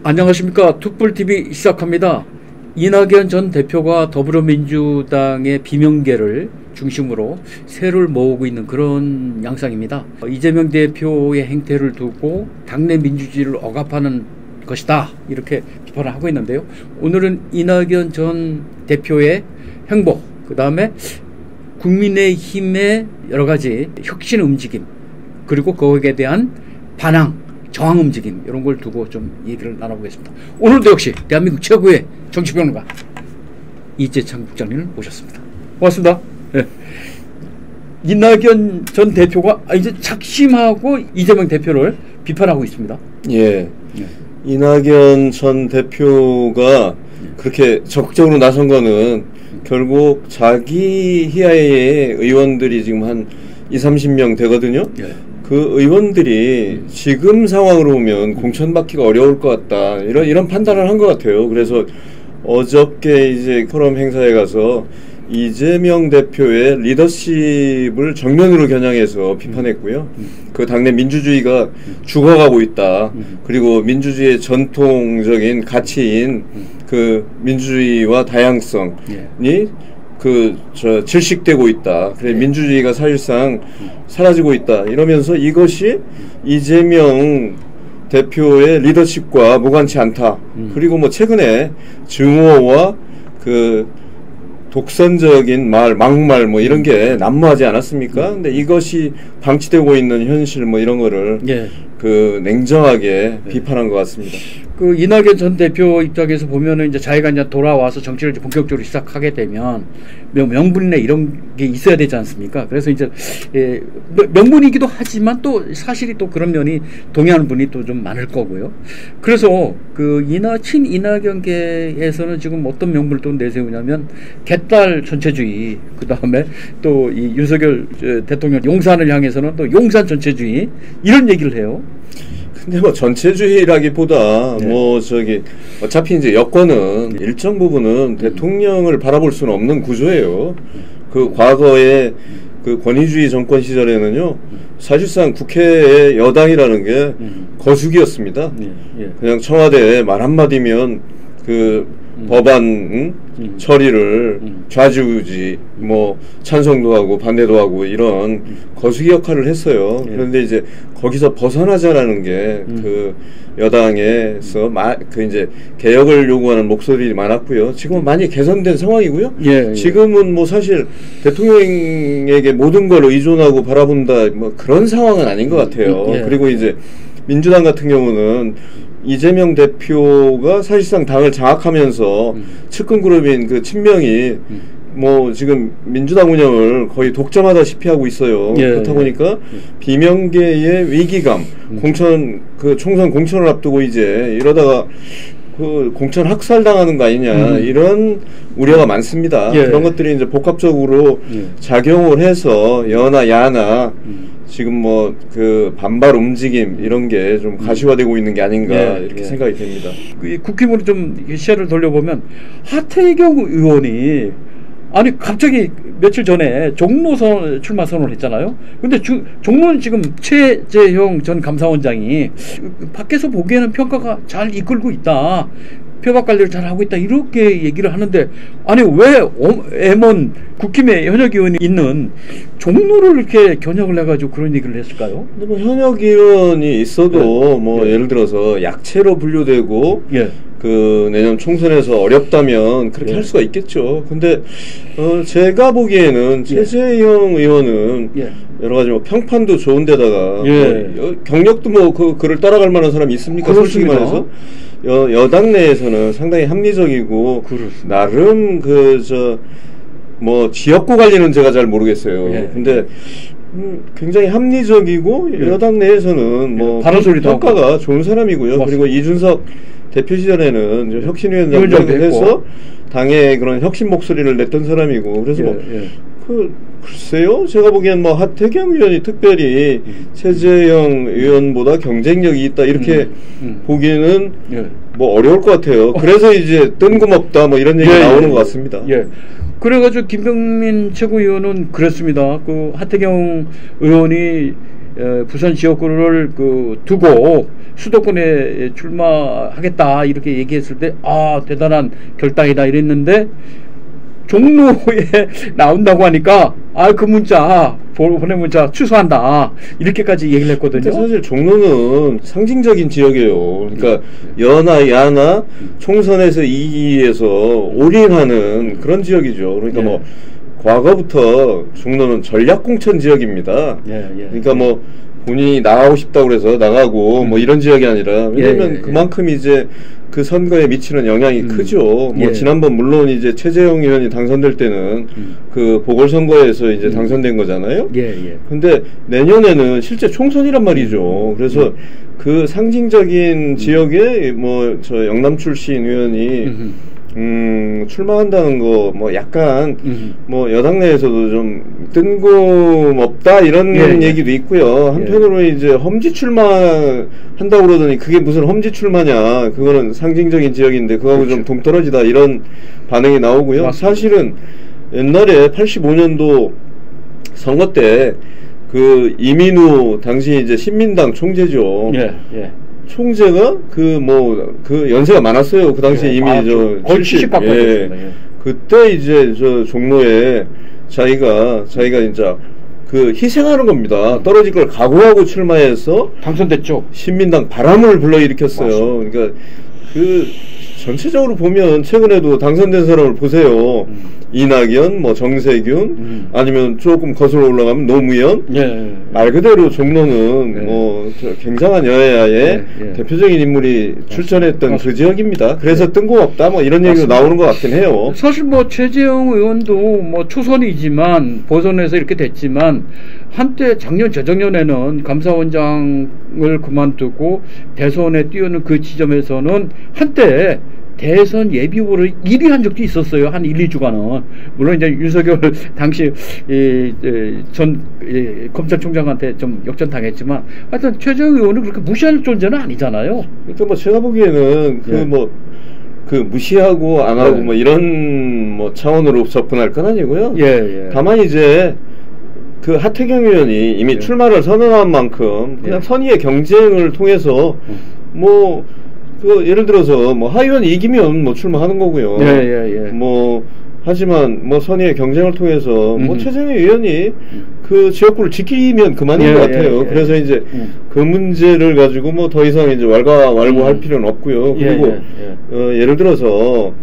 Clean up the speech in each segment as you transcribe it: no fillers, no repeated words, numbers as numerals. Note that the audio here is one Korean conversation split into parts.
안녕하십니까. 툭불TV 시작합니다. 이낙연 전 대표가 더불어민주당의 비명계를 중심으로 세를 모으고 있는 그런 양상입니다. 이재명 대표의 행태를 두고 당내 민주주의를 억압하는 것이다, 이렇게 비판을 하고 있는데요. 오늘은 이낙연 전 대표의 행보, 그 다음에 국민의힘의 여러가지 혁신 움직임, 그리고 거기에 대한 반항, 저항 움직임, 이런 걸 두고 좀 얘기를 나눠보겠습니다. 오늘도 역시 대한민국 최고의 정치평론가 이재창 국장님을 모셨습니다. 고맙습니다. 네. 이낙연 전 대표가 이제 작심하고 이재명 대표를 비판하고 있습니다. 예. 네. 이낙연 전 대표가 그렇게 적극적으로 나선 거는 결국 자기 희하의 의원들이 지금 한 20-30명 되거든요. 네. 그 의원들이 지금 상황으로 보면 공천받기가 어려울 것 같다, 이런 판단을 한 것 같아요. 그래서 어저께 이제 포럼 행사에 가서 이재명 대표의 리더십을 정면으로 겨냥해서 비판했고요. 그 당내 민주주의가 죽어가고 있다. 그리고 민주주의의 전통적인 가치인 그 민주주의와 다양성이 질식되고 있다. 그래, 민주주의가 사실상 사라지고 있다. 이러면서 이것이 이재명 대표의 리더십과 무관치 않다. 그리고 뭐 최근에 증오와 그 독선적인 말, 막말 뭐 이런 게 난무하지 않았습니까? 근데 이것이 방치되고 있는 현실 뭐 이런 거를 그 냉정하게 비판한 것 같습니다. 그 이낙연 전 대표 입장에서 보면은 이제 자기가 이제 돌아와서 정치를 이제 본격적으로 시작하게 되면 명분이나 이런 게 있어야 되지 않습니까? 그래서 이제 명분이기도 하지만 또 사실이 또 그런 면이 동의하는 분이 또 좀 많을 거고요. 그래서 그 친이낙연계에서는 지금 어떤 명분을 또 내세우냐면 개딸 전체주의, 그 다음에 또 이 윤석열 대통령 용산을 향해서는 또 용산 전체주의, 이런 얘기를 해요. 근데 뭐 전체주의라기보다 뭐 저기 어차피 이제 여권은 일정 부분은 대통령을 바라볼 수는 없는 구조예요. 그 과거에 그 권위주의 정권 시절에는요, 사실상 국회의 여당이라는 게 거수기였습니다. 그냥 청와대에 말 한마디면 그 법안 처리를 좌지우지 뭐 찬성도 하고 반대도 하고 이런 거수기 역할을 했어요. 그런데 이제 거기서 벗어나자라는 게 그 여당에서 그 이제 개혁을 요구하는 목소리들이 많았고요. 지금은 많이 개선된 상황이고요. 지금은 뭐 사실 대통령에게 모든 걸 의존하고 바라본다, 뭐 그런 상황은 아닌 것 같아요. 그리고 이제 민주당 같은 경우는 이재명 대표가 사실상 당을 장악하면서 측근 그룹인 그 친명이 뭐 지금 민주당 운영을 거의 독점하다시피 하고 있어요. 그렇다 보니까 비명계의 위기감, 총선 공천을 앞두고 이제 이러다가 그 공천 학살당하는 거 아니냐, 이런 우려가 많습니다. 그런 것들이 이제 복합적으로 작용을 해서 여나 야나 지금 뭐 그 반발 움직임 이런 게 좀 가시화되고 있는 게 아닌가, 이렇게 생각이 됩니다. 국힘으로 좀 시야를 돌려보면 하태경 의원이 아니 갑자기 며칠 전에 종로 출마 선언을 했잖아요. 근데 종로는 지금 최재형 전 감사원장이 밖에서 보기에는 평가가 잘 이끌고 있다, 표박 관리를 잘 하고 있다, 이렇게 얘기를 하는데, 아니 왜 M1 국힘의 현역 의원이 있는 종로를 이렇게 겨냥을 해가지고 그런 얘기를 했을까요? 근데 뭐 현역 의원이 있어도 뭐 예를 들어서 약체로 분류되고 그 내년 총선에서 어렵다면 그렇게 할 수가 있겠죠. 근데 제가 보기에는 최재형 의원은 여러 가지 뭐 평판도 좋은데다가 뭐 경력도 뭐 그를 따라갈 만한 사람이 있습니까? 솔직히 말해서 여당 내에서는 상당히 합리적이고 나름 뭐 지역구 관리는 제가 잘 모르겠어요. 근데 굉장히 합리적이고 여당 내에서는 뭐 평가가 좋은 사람이고요. 그리고 이준석 대표 시절에는 혁신위원장을 해서 당의 그런 혁신 목소리를 냈던 사람이고, 그래서 글쎄요, 제가 보기엔 뭐 하태경 의원이 특별히 최재형 의원보다 경쟁력이 있다, 이렇게 보기에는 뭐 어려울 것 같아요. 그래서 이제 뜬금없다 뭐 이런 얘기가 나오는 것 같습니다. 그래가지고 김병민 최고위원은 그랬습니다. 그 하태경 의원이 부산 지역구를 두고 수도권에 출마하겠다 이렇게 얘기했을 때 대단한 결단이다 이랬는데 종로에 나온다고 하니까 그 문자 보낸 문자 취소한다 이렇게까지 얘기를 했거든요. 사실 종로는 상징적인 지역이에요. 그러니까 여나 야나 총선에서 이기기 위해서 올인하는 그런 지역이죠. 그러니까 뭐 과거부터 종로는 전략공천 지역입니다. 그러니까 뭐 본인이 나가고 싶다고 그래서 나가고 뭐 이런 지역이 아니라 왜냐면 그만큼 이제 그 선거에 미치는 영향이 크죠. 뭐 지난번 물론 이제 최재형 의원이 당선될 때는 그 보궐선거에서 이제 당선된 거잖아요. 근데 내년에는 실제 총선이란 말이죠. 그래서 그 상징적인 지역에 뭐 저 영남 출신 의원이 출마한다는 거 뭐 약간 뭐 여당 내에서도 좀 뜬금없다 이런 얘기도 있고요. 한편으로 이제 험지 출마한다고 그러더니 그게 무슨 험지 출마냐, 그거는 상징적인 지역인데 그거하고 좀 동떨어지다 이런 반응이 나오고요. 맞습니다. 사실은 옛날에 85년도 선거 때 그 이민우 당시 이제 신민당 총재죠. 총재가 그 연세가 많았어요. 그 당시에 이미 거의 70 갖고 있었습니다. 그때 이제 저 종로에 자기가 진짜 그 희생하는 겁니다. 떨어질 걸 각오하고 출마해서 당선됐죠. 신민당 바람을 불러일으켰어요. 맞습니다. 그러니까 그 전체적으로 보면 최근에도 당선된 사람을 보세요. 이낙연, 뭐 정세균, 아니면 조금 거슬러 올라가면 노무현. 말 그대로 종로는 뭐 굉장한 여야의 대표적인 인물이 출전했던 그 지역입니다. 그래서 뜬금없다 뭐 이런 얘기가 나오는 것 같긴 해요. 사실 뭐 최재형 의원도 뭐 초선이지만 보선에서 이렇게 됐지만 한때 작년 재작년에는 감사원장을 그만두고 대선에 뛰어는 그 지점에서는 한때 대선 예비 후보를 1위 한 적도 있었어요. 한 1, 2주간은. 물론 이제 윤석열 당시 전 검찰총장한테 좀 역전당했지만 하여튼 최재형 의원은 그렇게 무시할 존재는 아니잖아요. 그러니까 뭐 제가 보기에는 무시하고 안 하고 뭐 이런 뭐 차원으로 접근할 건 아니고요. 다만 이제 그 하태경 의원이 이미 출마를 선언한 만큼 그냥 선의의 경쟁을 통해서 뭐 예를 들어서 뭐 하의원이 이기면 뭐 출마하는 거고요. 뭐 하지만 뭐 선의의 경쟁을 통해서 뭐 최재형 의원이 그 지역구를 지키면 그만인 것 같아요. 그래서 이제 그 문제를 가지고 뭐 더 이상 이제 왈가왈부할 필요는 없고요. 그리고 예를 들어서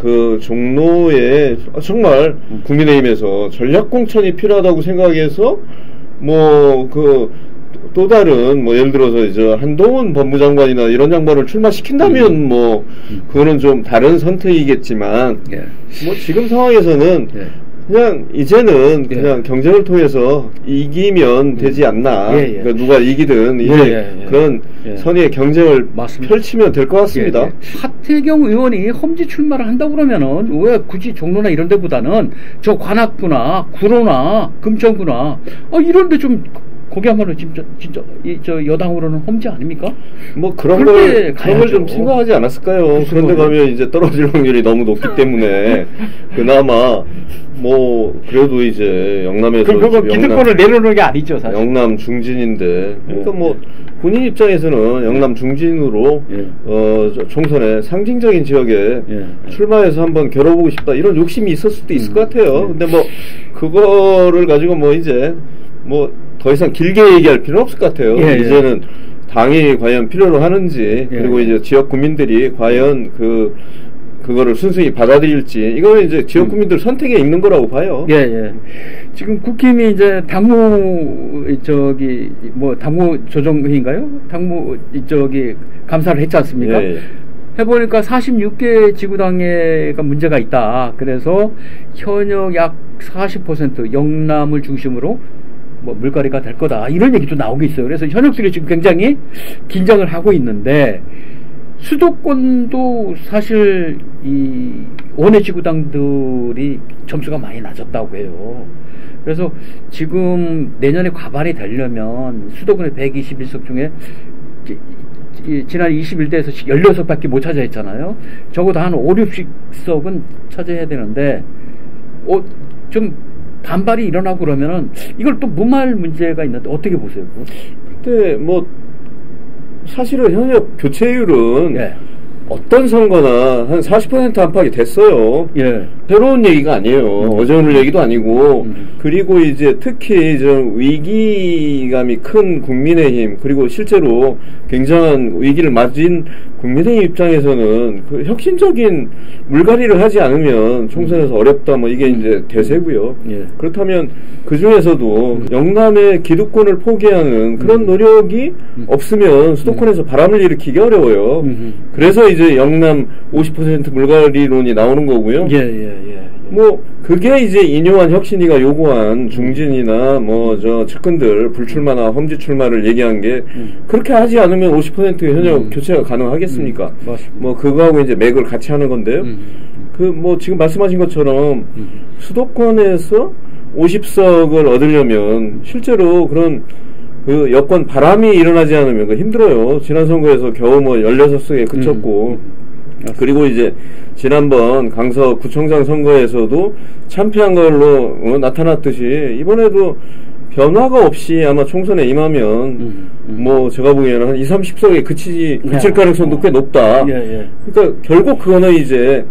그 종로에 정말 국민의힘에서 전략공천이 필요하다고 생각해서 뭐 또 다른 뭐 예를 들어서 이제 한동훈 법무장관이나 이런 장관을 출마시킨다면 뭐 그거는 좀 다른 선택이겠지만 뭐 지금 상황에서는 그냥 이제는 그냥 경쟁을 통해서 이기면 되지 않나. 그러니까 누가 이기든 이제 그런 선의의 경쟁을 펼치면 될 것 같습니다. 하태경 의원이 험지 출마를 한다고 그러면은 왜 굳이 종로나 이런 데보다는 저 관악구나 구로나 금천구나 이런 데 좀 거기야말로 진짜 저 여당으로는 험지 아닙니까? 뭐 그런 걸 좀 생각하지 않았을까요? 그런데 가면 이제 떨어질 확률이 너무 높기 때문에 그나마 뭐 그래도 이제 영남에서 그거 기득권을 내려놓는 게 아니죠, 사실. 영남 중진인데 그러니까 뭐 본인 입장에서는 영남 중진으로 총선에 상징적인 지역에 출마해서 한번 겨뤄보고 싶다 이런 욕심이 있을 수도 있을 것 같아요. 근데 뭐 그거를 가지고 뭐 이제 뭐 더 이상 길게 얘기할 필요는 없을 것 같아요. 이제는 당이 과연 필요로 하는지 그리고 이제 지역 국민들이 과연 그거를 순수히 받아들일지 이거는 이제 지역 국민들 선택에 있는 거라고 봐요. 지금 국힘이 이제 당무 조정회인가요? 당무 감사를 했지 않습니까? 해보니까 46개 지구당회가 문제가 있다. 그래서 현역 약 40% 영남을 중심으로 뭐 물갈이가 될 거다 이런 얘기도 나오고 있어요. 그래서 현역들이 지금 굉장히 긴장을 하고 있는데 수도권도 사실 이 원외 지구당들이 점수가 많이 낮았다고 해요. 그래서 지금 내년에 과반이 되려면 수도권의 121석 중에 지난 21대에서 16밖에 못 차지했잖아요. 했잖아요. 적어도 한 5, 60석은 차지해야 되는데 좀 반발이 일어나고 그러면은 이걸 또 무마할 문제가 있는데 어떻게 보세요? 근데 뭐 사실은 현역 교체율은 예. 어떤 선거나 한 40% 안팎이 됐어요. 예. 새로운 얘기가 아니에요. 어제 오늘 얘기도 아니고. 음. 그리고 이제 특히 좀 위기감이 큰 국민의힘, 그리고 실제로 굉장한 위기를 맞은 국민의힘 입장에서는 그 혁신적인 물갈이를 하지 않으면 총선에서 어렵다, 뭐 이게 이제 대세고요. 예. 그렇다면 그 중에서도 영남의 기득권을 포기하는 그런 노력이 없으면 수도권에서 바람을 일으키기 어려워요. 그래서 이제 영남 50% 물갈이론이 나오는 거고요. 뭐 그게 이제 인요한 혁신이가 요구한 중진이나 뭐 저 측근들 불출마나 험지 출마를 얘기한 게 그렇게 하지 않으면 50% 현역 교체가 가능하겠습니까? 뭐 그거하고 이제 맥을 같이 하는 건데요. 그 뭐 지금 말씀하신 것처럼 수도권에서 50석을 얻으려면 실제로 그런 그 여권 바람이 일어나지 않으면 그 힘들어요. 지난 선거에서 겨우 뭐 16석에 그쳤고 그리고 이제 지난번 강서 구청장 선거에서도 참패한 걸로 나타났듯이 이번에도 변화가 없이 아마 총선에 임하면 뭐 제가 보기에는 한 20, 30석에 그칠 가능성도 꽤 높다. 그러니까 결국 그거는 이제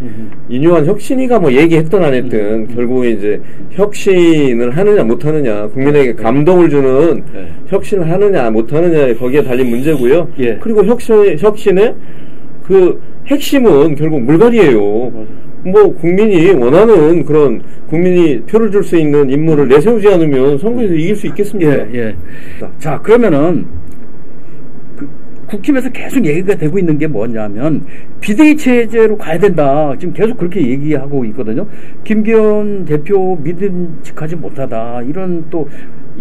인요한 혁신이가 뭐 얘기했든 안 했든 결국에 이제 혁신을 하느냐 못하느냐, 국민에게 감동을 주는 혁신을 하느냐 못하느냐 거기에 달린 문제고요. 그리고 혁신의 그 핵심은 결국 물갈이에요. 뭐 국민이 원하는 그런 국민이 표를 줄 수 있는 인물을 내세우지 않으면 선거에서 이길 수 있겠습니까? 자, 그러면은 국힘에서 계속 얘기가 되고 있는 게 뭐냐면 비대위 체제로 가야 된다. 지금 계속 그렇게 얘기하고 있거든요. 김기현 대표 믿음직하지 못하다. 이런 또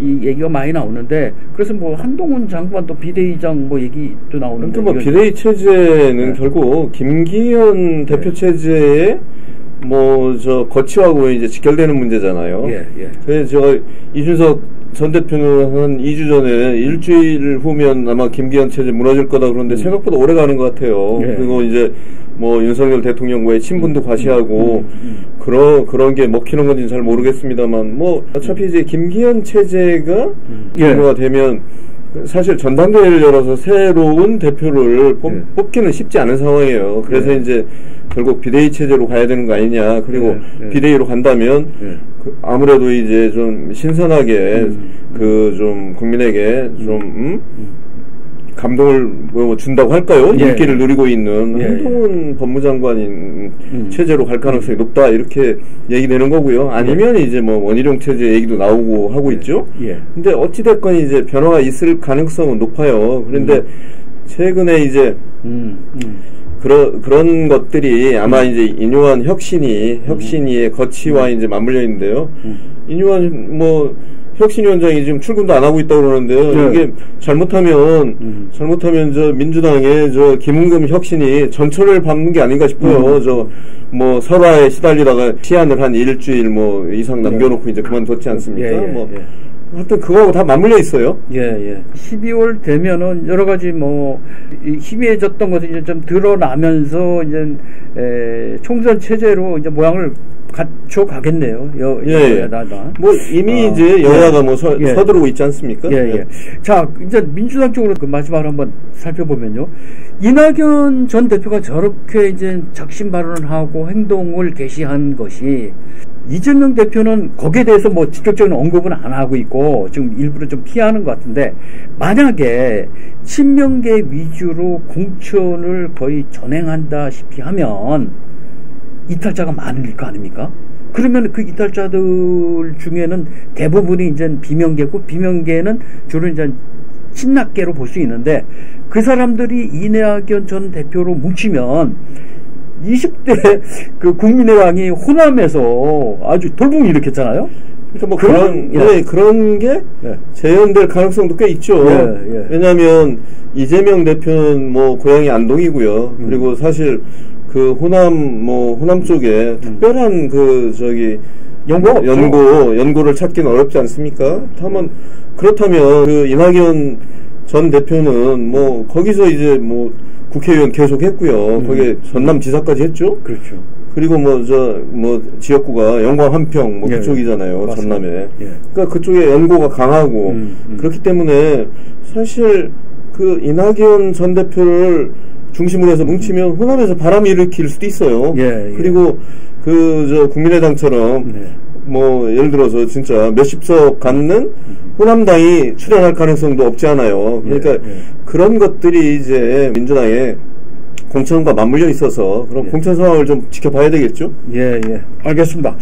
이 얘기가 많이 나오는데 그래서 뭐 한동훈 장관도 비대위장 뭐 얘기도 나오는데 뭐 비대위 체제는 결국 김기현 대표 체제에 뭐 저 거치하고 이제 직결되는 문제잖아요. 그래서 이준석 전 대표는 한 2주 전에 일주일 후면 아마 김기현 체제 무너질 거다 그러는데 생각보다 오래 가는 것 같아요. 그리고 이제 뭐 윤석열 대통령과의 친분도 과시하고 그런 게 먹히는 건지는 잘 모르겠습니다만 뭐 어차피 이제 김기현 체제가 종료가 되면 사실 전당대회를 열어서 새로운 대표를 뽑기는 쉽지 않은 상황이에요. 그래서 이제 결국 비대위 체제로 가야 되는 거 아니냐. 그리고 비대위로 간다면 아무래도 이제 좀 신선하게 그 좀 국민에게 좀 감동을 뭐 준다고 할까요? 인기를 누리고 있는 한동훈 법무장관인 체제로 갈 가능성이 높다 이렇게 얘기되는 거고요. 아니면 이제 뭐 원희룡 체제 얘기도 나오고 하고 있죠. 근데 어찌 됐건 이제 변화가 있을 가능성은 높아요. 그런데 최근에 이제 그런 것들이 아마 이제 인요한 혁신이의 거치와 이제 맞물려 있는데요. 인요한 뭐 혁신위원장이 지금 출근도 안 하고 있다고 그러는데요. 이게 잘못하면 저 민주당의 저 김은금 혁신이 전철을 밟는 게 아닌가 싶어요. 저 뭐 설화에 시달리다가 시한을 한 일주일 뭐 이상 남겨놓고 이제 그만뒀지 않습니까? 하여튼 그거하고 다 맞물려 있어요. 12월 되면은 여러 가지 뭐 희미해졌던 것이 이제 좀 드러나면서 이제 총선 체제로 이제 모양을 갖춰 가겠네요. 여야다. 뭐 이미 이제 여야가 뭐 서두르고 있지 않습니까? 자, 이제 민주당 쪽으로 그 마지막으로 한번 살펴보면요. 이낙연 전 대표가 저렇게 이제 작심 발언을 하고 행동을 개시한 것이 이재명 대표는 거기에 대해서 뭐 직접적인 언급은 안 하고 있고 지금 일부러 좀 피하는 것 같은데 만약에 친명계 위주로 공천을 거의 전행한다시피 하면 이탈자가 많을 거 아닙니까? 그러면 그 이탈자들 중에는 대부분이 이제 비명계고 비명계는 주로 이제 친낙계로 볼 수 있는데 그 사람들이 이낙연 전 대표로 뭉치면 20대 그 국민의당이 호남에서 아주 돌풍을 일으켰잖아요. 그러니까 뭐 그런 게 재현될 가능성도 꽤 있죠. 왜냐하면 이재명 대표는 뭐 고향이 안동이고요. 그리고 사실 그 호남 쪽에 특별한 그 연고를 찾기는 어렵지 않습니까? 다만 그렇다면 그 이낙연 전 대표는 뭐 거기서 이제 뭐 국회의원 계속 했고요. 거기에 전남지사까지 했죠. 그렇죠. 그리고 지역구가 영광 한평 예, 그쪽이잖아요. 맞습니다. 전남에. 예. 그러니까 그쪽에 연고가 강하고 그렇기 때문에 사실 그 이낙연 전 대표를 중심으로 해서 뭉치면 호남에서 바람이 일으킬 수도 있어요. 예, 예. 그리고 국민의당처럼 예를 들어서 진짜 몇십 석 갖는 호남당이 출연할 가능성도 없지 않아요. 그러니까 그런 것들이 이제 민주당의 공천과 맞물려 있어서 그런 공천 상황을 좀 지켜봐야 되겠죠? 예, 알겠습니다.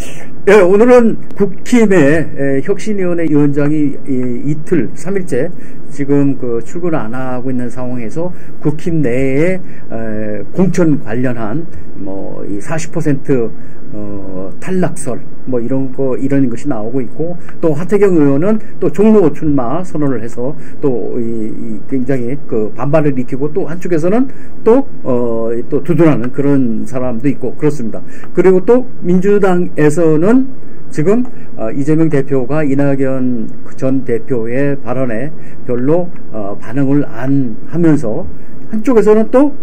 예, 오늘은 국힘의 혁신위원회 위원장이 이틀, 3일째 지금 출근 안 하고 있는 상황에서 국힘 내에 공천 관련한 이 40% 탈락설 이런 것이 나오고 있고, 또 하태경 의원은 또 종로 출마 선언을 해서 또 굉장히 반발을 일으키고, 또 한쪽에서는 또 두둔하는 그런 사람도 있고 그렇습니다. 그리고 또 민주당에서는 지금 이재명 대표가 이낙연 전 대표의 발언에 별로 반응을 안 하면서 한쪽에서는 또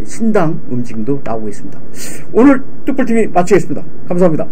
신당 움직임도 나오고 있습니다. 오늘 뚝불TV 마치겠습니다. 감사합니다.